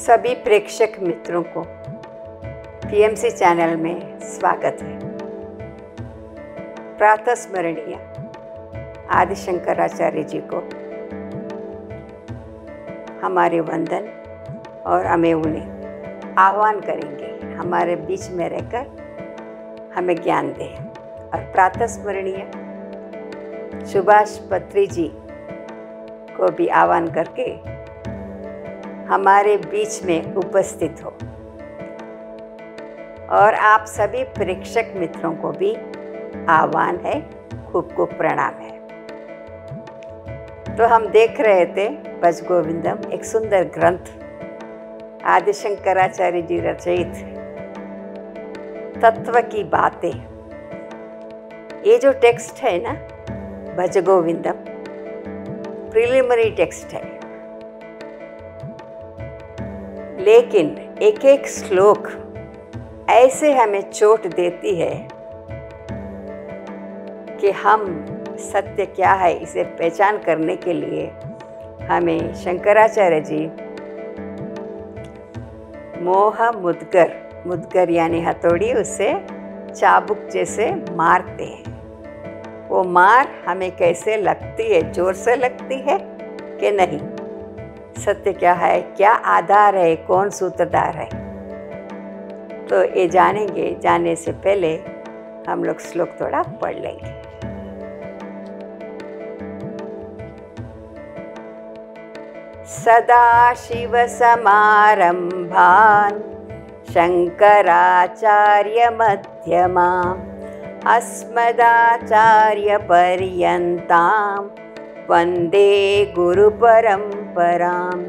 सभी प्रेक्षक मित्रों को पीएमसी चैनल में स्वागत है। प्रातः स्मरणीय आदि शंकराचार्य जी को हमारे वंदन और हमें उन्हें आह्वान करेंगे हमारे बीच में रहकर हमें ज्ञान दें। और प्रातः स्मरणीय सुभाष पत्री जी को भी आह्वान करके हमारे बीच में उपस्थित हो। और आप सभी प्रेक्षक मित्रों को भी आह्वान है, खूब खूब प्रणाम है। तो हम देख रहे थे भज गोविंदम, एक सुंदर ग्रंथ आदि शंकराचार्य जी रचित तत्व की बातें। ये जो टेक्स्ट है ना, भज गोविंदम, प्रिलिमिनरी टेक्स्ट है, लेकिन एक एक श्लोक ऐसे हमें चोट देती है कि हम सत्य क्या है इसे पहचान करने के लिए हमें शंकराचार्य जी मोह मुद्गर यानी हथौड़ी उससे चाबुक जैसे मारते हैं। वो मार हमें कैसे लगती है, जोर से लगती है कि नहीं, सत्य क्या है, क्या आधार है, कौन सूत्रधार है, तो ये जानेंगे। जाने से पहले हम लोग श्लोक थोड़ा पढ़ लेंगे। सदाशिव समारंभान् शंकराचार्य मध्यमाम् अस्मदाचार्य पर्यन्तां वन्दे गुरुपरम्परां।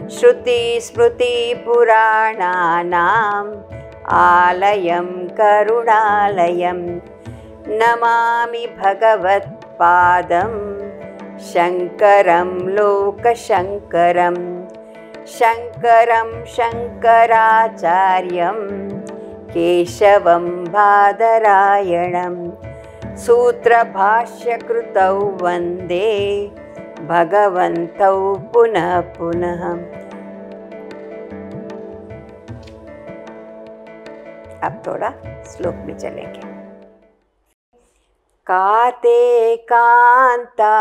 श्रुति स्मृति पुराणानाम् आलयं करुणालयं नमामि भगवत्पादं शङ्करं लोकशङ्करं। शङ्करं शङ्कराचार्यं केशवं बादरायणं सूत्रभाष्यकृतौ वन्दे भगवन्तौ पुनः पुनः। अब थोड़ा श्लोक में चलेंगे। काते कांता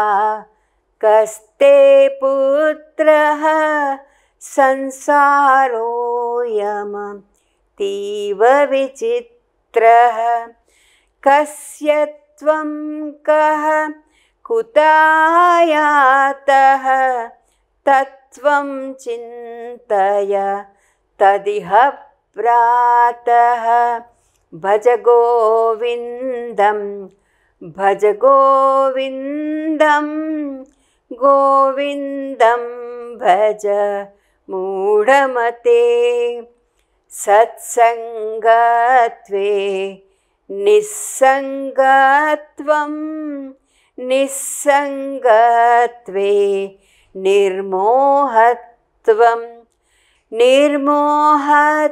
कस्ते पुत्रः संसारोऽयं तीव विचित्रः। कस्य त्वं कः कुतायातः तत्त्वं चिन्तय तदिह प्रातः। भज गोविन्दं भज गोविन्दं गोविन्दं भज मूढमते। सत्सङ्गत्वे निस्सङ्गत्वं निस्सङ्गत्वे निर्मोहत्वं निर्मोहत्वे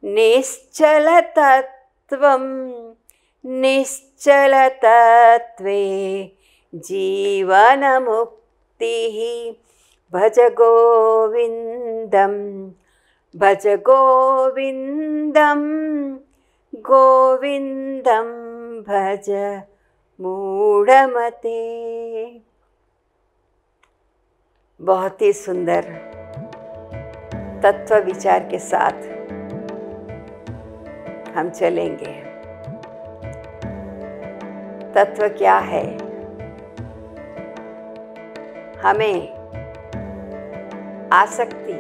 निश्चलतत्वं निश्चलतत्वे जीवनमुक्तिः। भज गोविन्दं भज गोविन्दं गोविन्दं भज मूढमते। बहुत ही सुंदर तत्व विचार के साथ हम चलेंगे। तत्व क्या है, हमें आसक्ति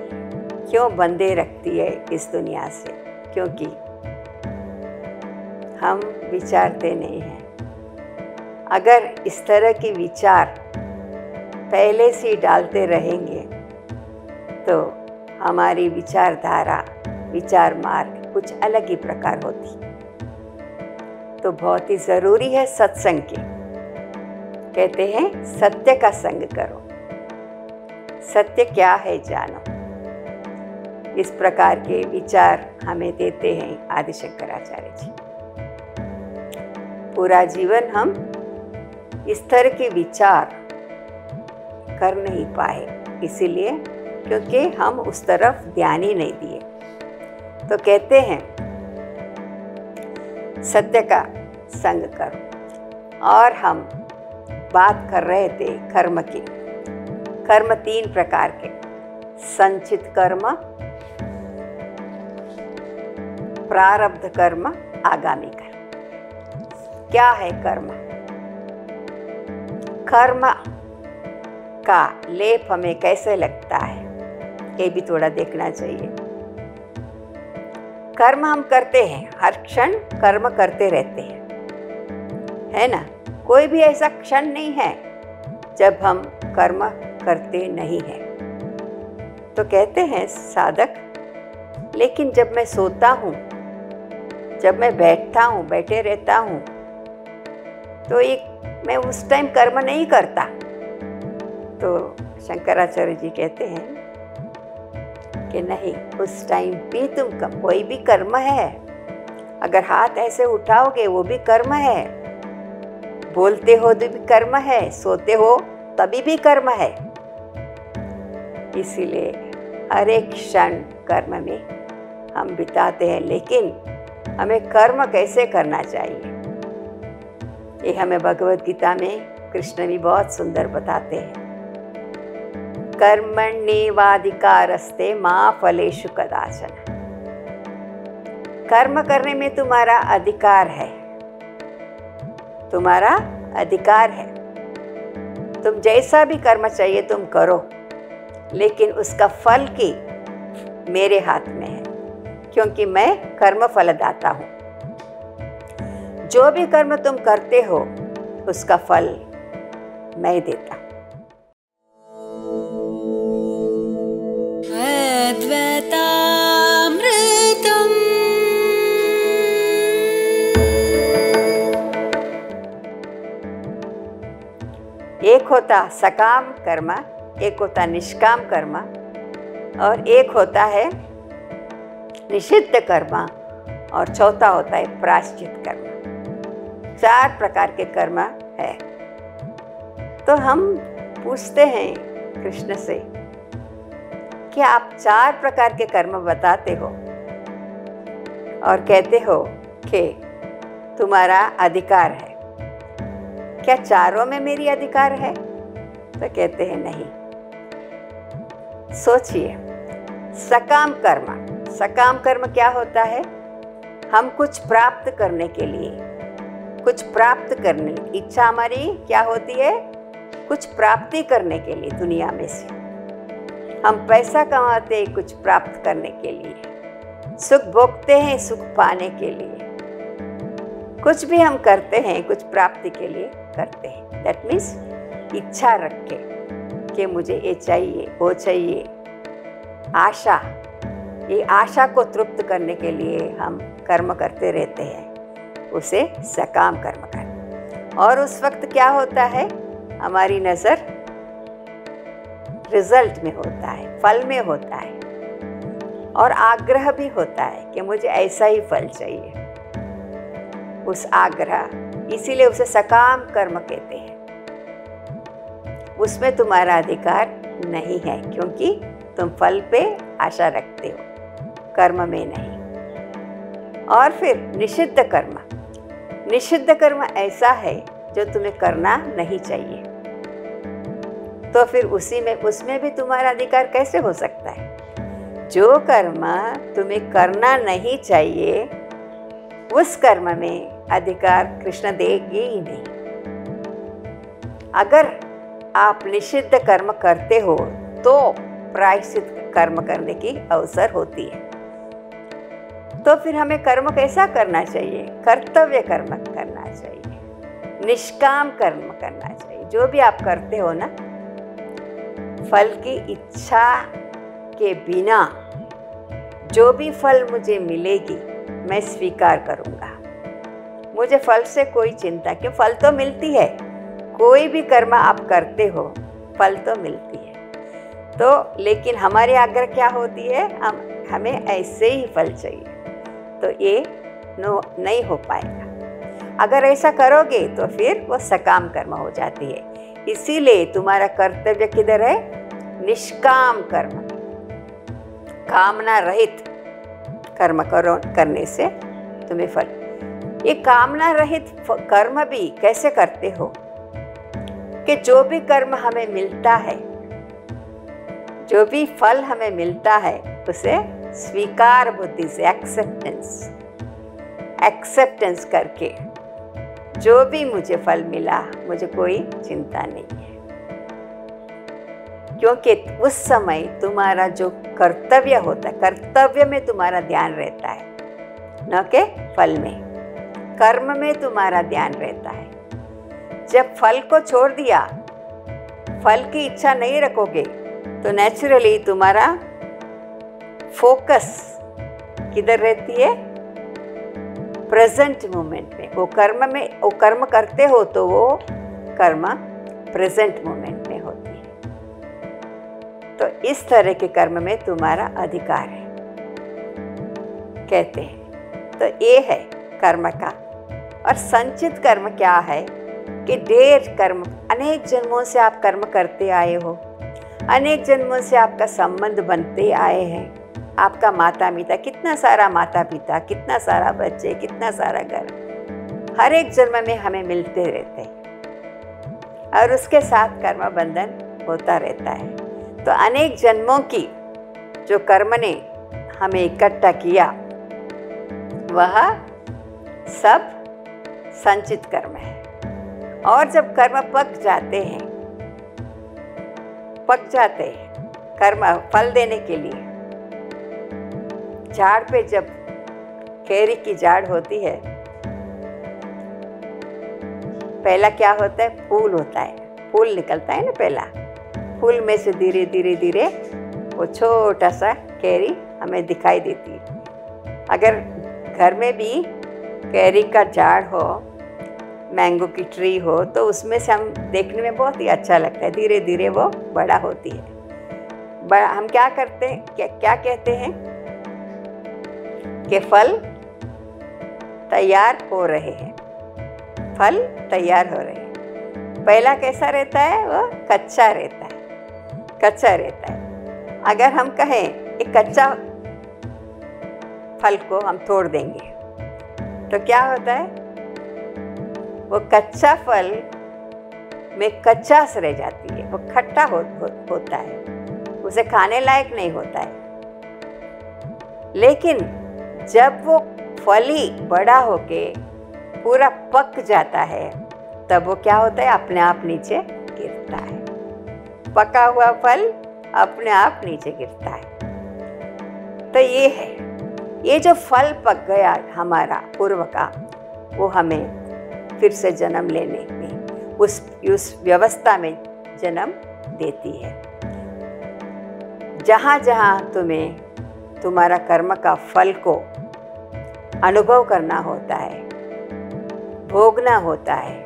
क्यों बंधे रखती है इस दुनिया से? क्योंकि हम विचारते नहीं हैं। अगर इस तरह की विचार पहले से डालते रहेंगे तो हमारी विचारधारा, विचार मार्ग कुछ अलग ही प्रकार होती। तो बहुत ही ज़रूरी है सत्संग की। कहते हैं सत्य का संग करो, सत्य क्या है जानो। इस प्रकार के विचार हमें देते हैं आदि शंकराचार्य जी। पूरा जीवन हम इस तरह के विचार कर नहीं पाए, इसीलिए क्योंकि हम उस तरफ ध्यान ही नहीं दिए। तो कहते हैं सत्य का संग करो। और हम बात कर रहे थे कर्म की। कर्म 3 प्रकार के, संचित कर्म, प्रारब्ध कर्म, आगामी कर्म। क्या है कर्म? कर्म का लेप हमें कैसे लगता है, ये भी थोड़ा देखना चाहिए। कर्म हम करते हैं, हर क्षण कर्म करते रहते हैं, है ना? कोई भी ऐसा क्षण नहीं है जब हम कर्म करते नहीं हैं। तो कहते हैं साधक, लेकिन जब मैं सोता हूँ, जब मैं बैठे रहता हूँ, तो मैं उस टाइम कर्म नहीं करता। तो शंकराचार्य जी कहते हैं कि नहीं, उस टाइम भी कोई भी कर्म है। अगर हाथ ऐसे उठाओगे वो भी कर्म है, बोलते हो तो भी कर्म है, सोते हो तभी भी कर्म है। इसीलिए हर एक क्षण कर्म में हम बिताते हैं, लेकिन हमें कर्म कैसे करना चाहिए ये हमें भगवद गीता में कृष्ण भी बहुत सुंदर बताते हैं। कर्मण्येवाधिकारस्ते मा फलेषु कदाचन। कर्म करने में तुम्हारा अधिकार है, तुम्हारा अधिकार है। तुम जैसा भी कर्म चाहिए तुम करो, लेकिन उसका फल की मेरे हाथ में है, क्योंकि मैं कर्म फलदाता हूँ। जो भी कर्म तुम करते हो उसका फल मैं देता हूँ। एक होता सकाम कर्म, एक होता निष्काम कर्म, और एक होता है निषिद्ध कर्म, और चौथा होता है प्रायश्चित कर्म। 4 प्रकार के कर्म है। तो हम पूछते हैं कृष्ण से कि आप 4 प्रकार के कर्म बताते हो और कहते हो कि तुम्हारा अधिकार है, क्या चारों में मेरी अधिकार है? तो कहते हैं नहीं। सोचिए, सकाम कर्म क्या होता है? हम कुछ प्राप्त करने के लिए, कुछ प्राप्त करने इच्छा हमारी क्या होती है? कुछ प्राप्ति करने के लिए दुनिया में से हम पैसा कमाते हैं, कुछ प्राप्त करने के लिए, सुख भोगते हैं सुख पाने के लिए। कुछ भी हम करते हैं कुछ प्राप्ति के लिए करते हैं। दैट मीन्स इच्छा रख के कि मुझे ये चाहिए वो चाहिए, आशा, ये आशा को तृप्त करने के लिए हम कर्म करते रहते हैं, उसे सकाम कर्म करते। और उस वक्त क्या होता है? हमारी नज़र रिजल्ट में होता है, फल में होता है, और आग्रह भी होता है कि मुझे ऐसा ही फल चाहिए। उस आग्रह, इसीलिए उसे सकाम कर्म कहते हैं। उसमें तुम्हारा अधिकार नहीं है, क्योंकि तुम फल पे आशा रखते हो, कर्म में नहीं। और फिर निषिद्ध कर्म, निषिद्ध कर्म ऐसा है जो तुम्हें करना नहीं चाहिए। तो फिर उसमें भी तुम्हारा अधिकार कैसे हो सकता है? जो कर्म तुम्हें करना नहीं चाहिए उस कर्म में अधिकार कृष्ण देंगे ही नहीं। अगर आप निषिद्ध कर्म करते हो तो प्रायश्चित कर्म करने की अवसर होती है। तो फिर हमें कर्म कैसा करना चाहिए? कर्तव्य कर्म करना चाहिए, निष्काम कर्म करना चाहिए। जो भी आप करते हो ना, फल की इच्छा के बिना जो भी फल मुझे मिलेगी मैं स्वीकार करूँगा। मुझे फल से कोई चिंता क्यों, फल तो मिलती है। कोई भी कर्म आप करते हो फल तो मिलती है। तो लेकिन हमारी आग्रह क्या होती है? हमें ऐसे ही फल चाहिए, तो ये नहीं हो पाएगा। अगर ऐसा करोगे तो फिर वो सकाम कर्म हो जाती है। इसीलिए तुम्हारा कर्तव्य किधर है? निष्काम कर्म, कामना रहित कर्म करने से तुम्हें फल। ये कामना रहित कर्म भी कैसे करते हो कि जो भी कर्म हमें मिलता है, जो भी फल हमें मिलता है, उसे स्वीकार बुद्धि से, एक्सेप्टेंस करके, जो भी मुझे फल मिला मुझे कोई चिंता नहीं है, क्योंकि उस समय तुम्हारा जो कर्तव्य होता है, कर्तव्य में तुम्हारा ध्यान रहता है, न कि फल में। कर्म में तुम्हारा ध्यान रहता है। जब फल को छोड़ दिया, फल की इच्छा नहीं रखोगे, तो नेचुरली तुम्हारा फोकस किधर रहती है? प्रेजेंट मोमेंट में। वो कर्म करते हो तो वो कर्म प्रेजेंट मोमेंट में होती है। तो इस तरह के कर्म में तुम्हारा अधिकार है, कहते हैं। तो ये है कर्म का। और संचित कर्म क्या है कि ढेर कर्म, अनेक जन्मों से आप कर्म करते आए हो, अनेक जन्मों से आपका संबंध बनते आए हैं। आपका माता पिता, कितना सारा माता पिता, कितना सारा बच्चे, कितना सारा घर, हर एक जन्म में हमें मिलते रहते हैं और उसके साथ कर्म बंधन होता रहता है। तो अनेक जन्मों की जो कर्म ने हमें इकट्ठा किया, वह सब संचित कर्म है। और जब कर्म पक जाते हैं कर्म फल देने के लिए, झाड़ पे जब कैरी की झाड़ होती है, पहला क्या होता है? फूल होता है, फूल निकलता है ना पहला। फूल में से धीरे धीरे धीरे वो छोटा सा कैरी हमें दिखाई देती है। अगर घर में भी कैरी का झाड़ हो, मैंगो की ट्री हो, तो उसमें से हम देखने में बहुत ही अच्छा लगता है। धीरे धीरे वो बड़ा होती है। हम क्या करते हैं, क्या कहते हैं कि फल तैयार हो रहे हैं, फल तैयार हो रहे हैं। पहला कैसा रहता है? वो कच्चा रहता है। अगर हम कहें एक कच्चा फल को हम तोड़ देंगे तो क्या होता है? वो कच्चा फल में कच्चास रह जाती है, वो खट्टा होता है, उसे खाने लायक नहीं होता है। लेकिन जब वो फल ही बड़ा होके पूरा पक जाता है, तब वो क्या होता है? अपने आप नीचे गिरता है। पका हुआ फल अपने आप नीचे गिरता है। तो ये है, ये जो फल पक गया हमारा पूर्व का, वो हमें फिर से जन्म लेने में, उस व्यवस्था में जन्म देती है। जहाँ जहाँ तुम्हें तुम्हारा कर्म का फल को अनुभव करना होता है, भोगना होता है,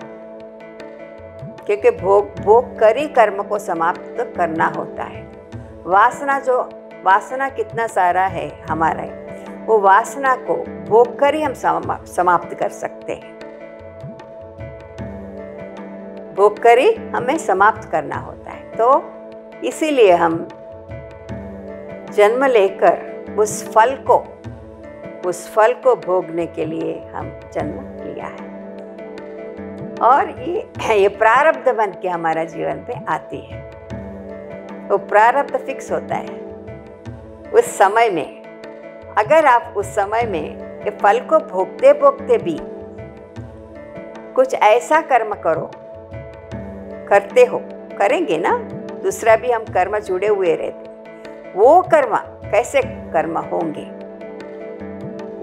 क्योंकि भोग कर ही कर्म को समाप्त करना होता है। वासना कितना सारा है हमारा, वो वासना को भोग कर ही हम समाप्त कर सकते हैं। भोग कर ही हमें समाप्त करना होता है। तो इसीलिए हम जन्म लेकर उस फल को भोगने के लिए हम जन्म लिया है। और ये प्रारब्ध बन के हमारा जीवन पे आती है। वो प्रारब्ध फिक्स होता है उस समय में। अगर आप उस समय में ये फल को भोगते भोगते भी कुछ ऐसा कर्म करते हो, करेंगे ना, दूसरा भी हम कर्म जुड़े हुए रहते, वो कर्म कैसे कर्म होंगे?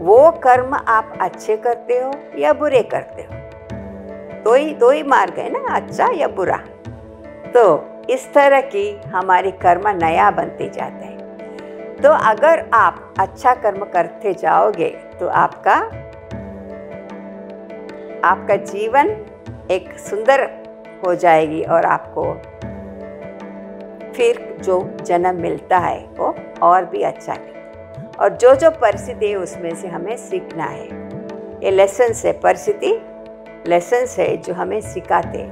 वो कर्म आप अच्छे करते हो या बुरे करते हो? दो ही मार्ग है ना, अच्छा या बुरा। तो इस तरह की हमारी कर्म नया बनते जाते हैं। तो अगर आप अच्छा कर्म करते जाओगे तो आपका जीवन एक सुंदर हो जाएगी और आपको फिर जो जन्म मिलता है वो और भी अच्छा है। और जो परिस्थिति है उसमें से हमें सीखना है। ये लेसन्स है, परिस्थिति लेसन्स है जो हमें सिखाते,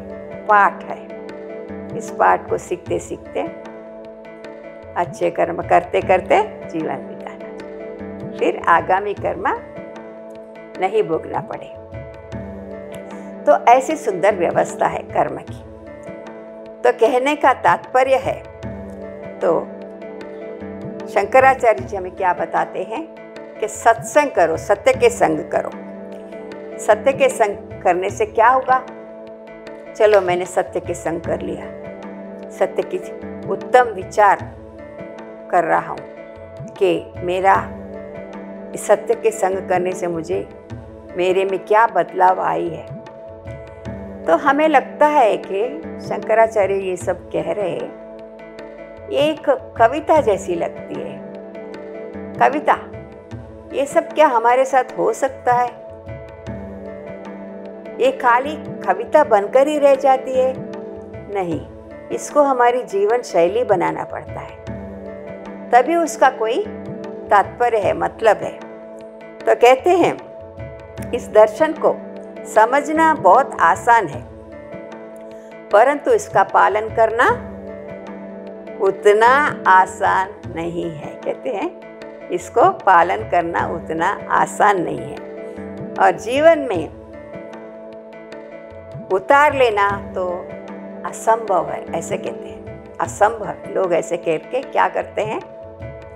पाठ है। इस पाठ को सीखते सीखते अच्छे कर्म करते करते जीवन बिताना चाहिए, फिर आगामी कर्म नहीं भोगना पड़े। तो ऐसी सुंदर व्यवस्था है कर्म की। तो कहने का तात्पर्य है, तो शंकराचार्य जी हमें क्या बताते हैं कि सत्संग करो, सत्य के संग करो। सत्य के संग करने से क्या होगा? चलो मैंने सत्य के संग कर लिया, सत्य की उत्तम विचार कर रहा हूँ कि मेरा सत्य के संग करने से मुझे मेरे में क्या बदलाव आई है। तो हमें लगता है कि शंकराचार्य ये सब कह रहे एक कविता जैसी लगती है। कविता, ये सब क्या हमारे साथ हो सकता है? ये खाली कविता बनकर ही रह जाती है? नहीं, इसको हमारी जीवन शैली बनाना पड़ता है, तभी उसका कोई तात्पर्य है, मतलब है। तो कहते हैं इस दर्शन को समझना बहुत आसान है, परंतु इसका पालन करना उतना आसान नहीं है। कहते हैं इसको पालन करना उतना आसान नहीं है, और जीवन में उतार लेना तो असंभव है, ऐसे कहते हैं। असंभव, लोग ऐसे कह के क्या करते हैं,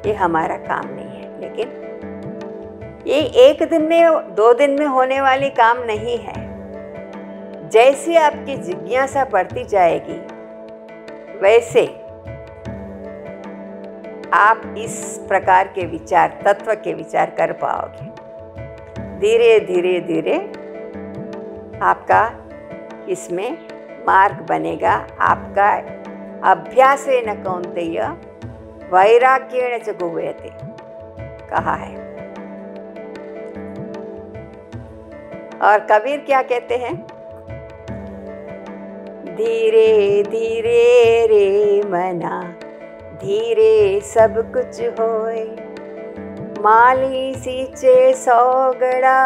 ये हमारा काम नहीं है। लेकिन ये एक दिन में 2 दिन में होने वाली काम नहीं है। जैसी आपकी जिज्ञासा बढ़ती जाएगी वैसे आप इस प्रकार के विचार, तत्व के विचार कर पाओगे। धीरे धीरे धीरे आपका इसमें मार्ग बनेगा। आपका अभ्यासेन कौन्तेय वैराग्येण च गुह्यते कहा है। और कबीर क्या कहते हैं, धीरे धीरे रे मना धीरे सब कुछ होए, माली सींचे सौगड़ा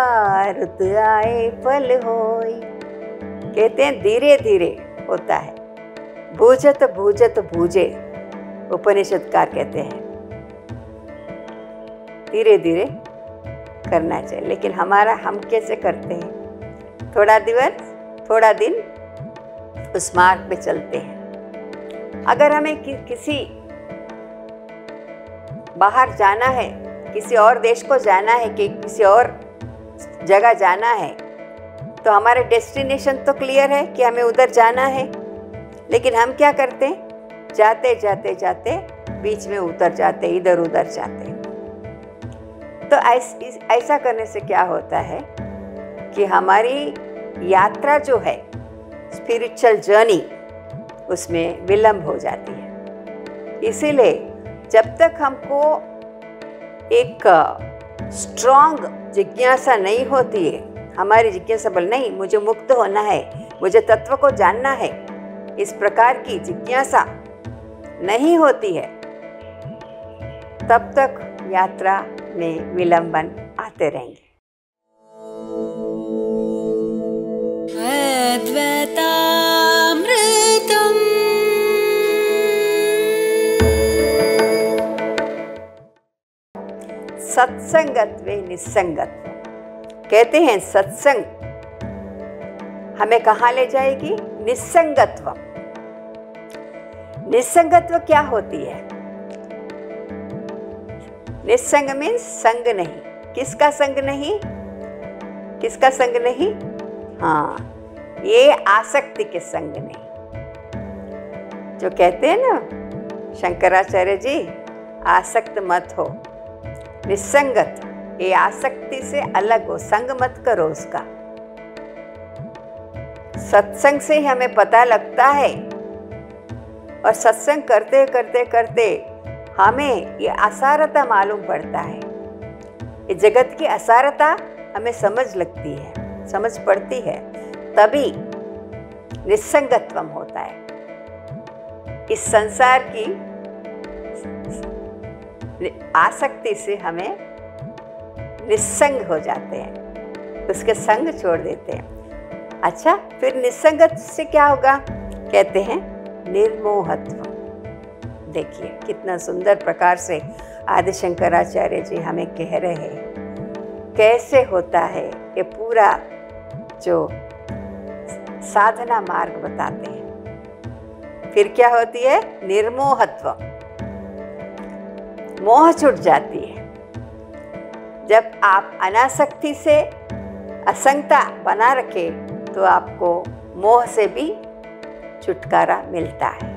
रुत आए फल होए। कहते हैं धीरे धीरे होता है, बूझत बूझत बूझे, उपनिषदकार कहते हैं। धीरे धीरे करना चाहिए, लेकिन हम कैसे करते हैं? थोड़ा दिन उस मार्ग पे चलते हैं। अगर हमें किसी बाहर जाना है, किसी और देश को जाना है, कि किसी और जगह जाना है, तो हमारा डेस्टिनेशन तो क्लियर है कि हमें उधर जाना है। लेकिन हम क्या करते हैं? जाते जाते जाते बीच में उतर जाते, इधर उधर जाते। तो ऐसा करने से क्या होता है कि हमारी यात्रा जो है, स्पिरिचुअल जर्नी, उसमें विलंब हो जाती है। इसीलिए जब तक हमको एक स्ट्रॉन्ग जिज्ञासा नहीं होती है, हमारी जिज्ञासा बल नहीं, मुझे मुक्त होना है, मुझे तत्व को जानना है, इस प्रकार की जिज्ञासा नहीं होती है, तब तक यात्रा में विलंबन आते रहेंगे। अद्वैतामृतम्। सत्संगत्वे निस्संगत्व। कहते हैं सत्संग हमें कहाँ ले जाएगी? निस्संगत्व। निस्संगत्व क्या होती है? निस्संग मीन्स संग नहीं। किसका संग नहीं? किसका संग नहीं? हाँ, ये आसक्ति के संग नहीं। जो कहते हैं ना शंकराचार्य जी, आसक्त मत हो, निस्संगत, ये आसक्ति से अलग हो, संग मत करो उसका। सत्संग से ही हमें पता लगता है, और सत्संग करते करते करते हमें ये असारता मालूम पड़ता है। ये जगत की असारता हमें समझ लगती है, समझ पड़ती है, तभी निस्संगत्वम होता है। इस संसार की आसक्ति से हमें निस्संग हो जाते हैं, उसके संग छोड़ देते हैं। अच्छा, फिर निस्संगत से क्या होगा? कहते हैं निर्मोहत्व, देखिए कितना सुंदर प्रकार से आदि शंकराचार्य जी हमें कह रहे हैं कैसे होता है। ये पूरा जो साधना मार्ग बताते हैं। फिर क्या होती है? निर्मोहत्व, मोह छूट जाती है। जब आप अनासक्ति से असंगता बना रखे तो आपको मोह से भी छुटकारा मिलता है,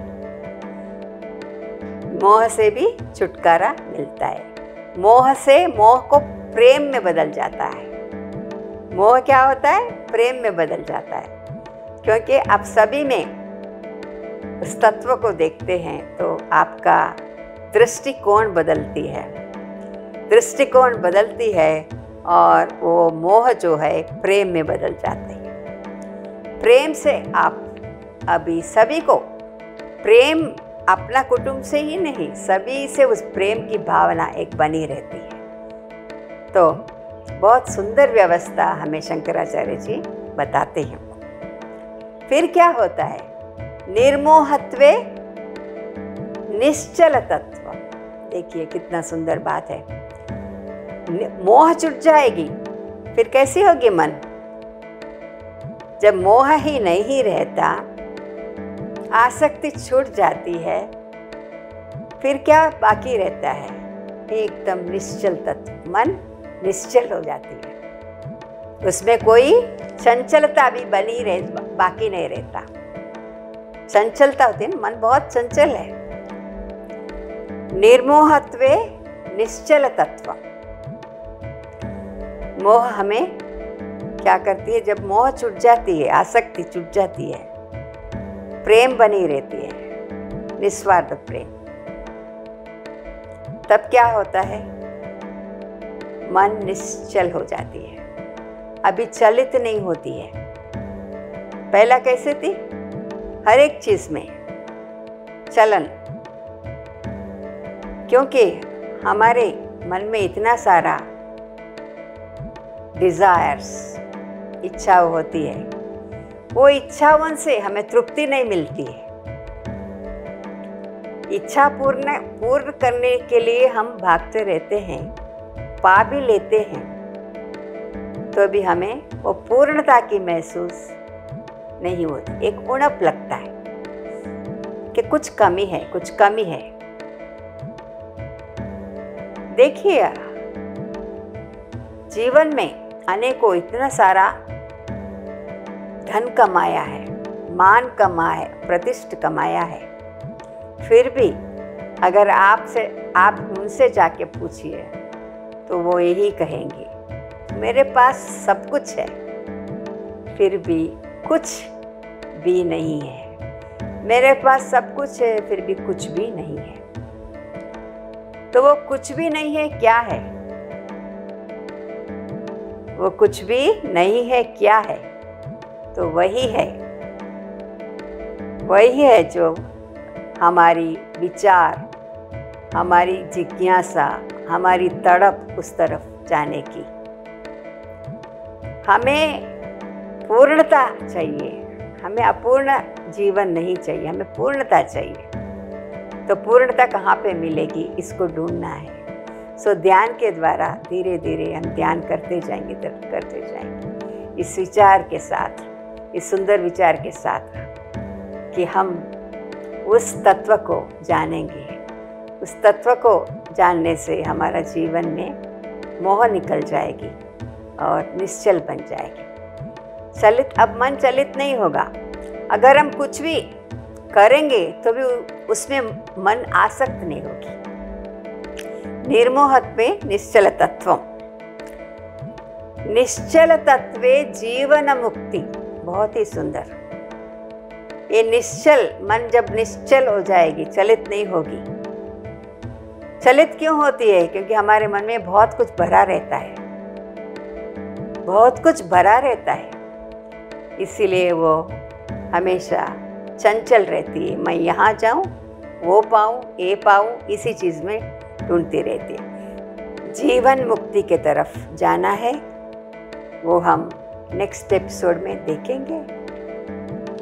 मोह से भी छुटकारा मिलता है। मोह से मोह को प्रेम में बदल जाता है। मोह क्या होता है? प्रेम में बदल जाता है, क्योंकि आप सभी में उस तत्व को देखते हैं तो आपका दृष्टिकोण बदलती है, दृष्टिकोण बदलती है और वो मोह जो है प्रेम में बदल जाते हैं। प्रेम से आप अभी सभी को प्रेम, अपना कुटुंब से ही नहीं, सभी से उस प्रेम की भावना एक बनी रहती है। तो बहुत सुंदर व्यवस्था हमें शंकराचार्य जी बताते हैं। फिर क्या होता है? निर्मोहत्वे निश्चल तत्व। देखिए कितना सुंदर बात है। मोह छूट जाएगी, फिर कैसी होगी मन? जब मोह ही नहीं रहता, आसक्ति छूट जाती है, फिर क्या बाकी रहता है? एकदम निश्चल तत्व, मन निश्चल हो जाती है। उसमें कोई चंचलता भी बाकी नहीं रहता। चंचलता होती है ना, मन बहुत चंचल है। निर्मोहत्वे निश्चल तत्व। मोह हमें क्या करती है? जब मोह छूट जाती है, आसक्ति छूट जाती है, प्रेम बनी रहती है, निस्वार्थ प्रेम, तब क्या होता है? मन निश्चल हो जाती है, अभी चलित नहीं होती है। पहला कैसे थी? हर एक चीज में चलन, क्योंकि हमारे मन में इतना सारा डिजायर्स, इच्छा होती है, वो इच्छाओं से हमें तृप्ति नहीं मिलती है। इच्छा पूर्ण करने के लिए हम भागते रहते हैं, पा भी लेते हैं, तो भी हमें वो पूर्णता की महसूस नहीं होती। एक उणप लगता है कि कुछ कमी है, कुछ कमी है। देखिए जीवन में अनेकों इतना सारा धन कमाया है, मान कमाया, प्रतिष्ठा कमाया है, फिर भी अगर आप उनसे जाके पूछिए तो वो यही कहेंगे मेरे पास सब कुछ है, फिर भी कुछ भी नहीं है। मेरे पास सब कुछ है, फिर भी कुछ भी नहीं है। तो वो कुछ भी नहीं है क्या है? वो कुछ भी नहीं है क्या है? तो वही है जो हमारी विचार, हमारी जिज्ञासा, हमारी तड़प उस तरफ जाने की। हमें पूर्णता चाहिए, हमें अपूर्ण जीवन नहीं चाहिए, हमें पूर्णता चाहिए। तो पूर्णता कहाँ पे मिलेगी? इसको ढूंढना है। सो ध्यान के द्वारा धीरे धीरे हम ध्यान करते जाएंगे, करते जाएंगे इस विचार के साथ, इस सुंदर विचार के साथ कि हम उस तत्व को जानेंगे। उस तत्व को जानने से हमारा जीवन में मोह निकल जाएगी और निश्चल बन जाएगी। अब मन चलित नहीं होगा। अगर हम कुछ भी करेंगे तो भी उसमें मन आसक्त नहीं होगी। निर्मोहत्वे निश्चल तत्व। निश्चल तत्वे जीवन मुक्ति। बहुत ही सुंदर। ये निश्चल मन जब निश्चल हो जाएगी, चलित नहीं होगी। चलित क्यों होती है? क्योंकि हमारे मन में बहुत कुछ भरा रहता है, बहुत कुछ भरा रहता है, इसीलिए वो हमेशा चंचल रहती है। मैं यहाँ जाऊँ, वो पाऊँ, ये पाऊँ, इसी चीज़ में ढूंढती रहती है। जीवन मुक्ति के तरफ जाना है, वो हम नेक्स्ट एपिसोड में देखेंगे।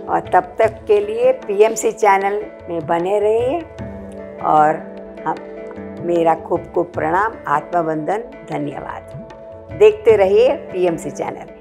और तब तक के लिए PMC चैनल में बने रहिए और मेरा खूब खूब प्रणाम, आत्मवंदन, धन्यवाद। देखते रहिए PMC चैनल।